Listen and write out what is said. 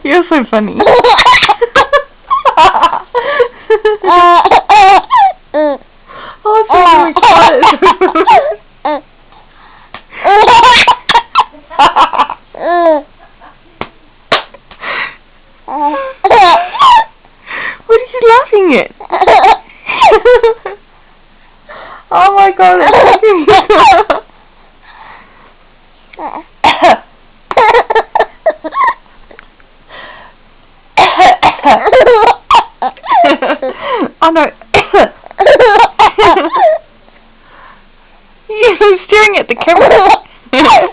You're so funny. Oh, it's really fun. What are you laughing at? Oh my god, it's making me oh no. You're staring at the camera.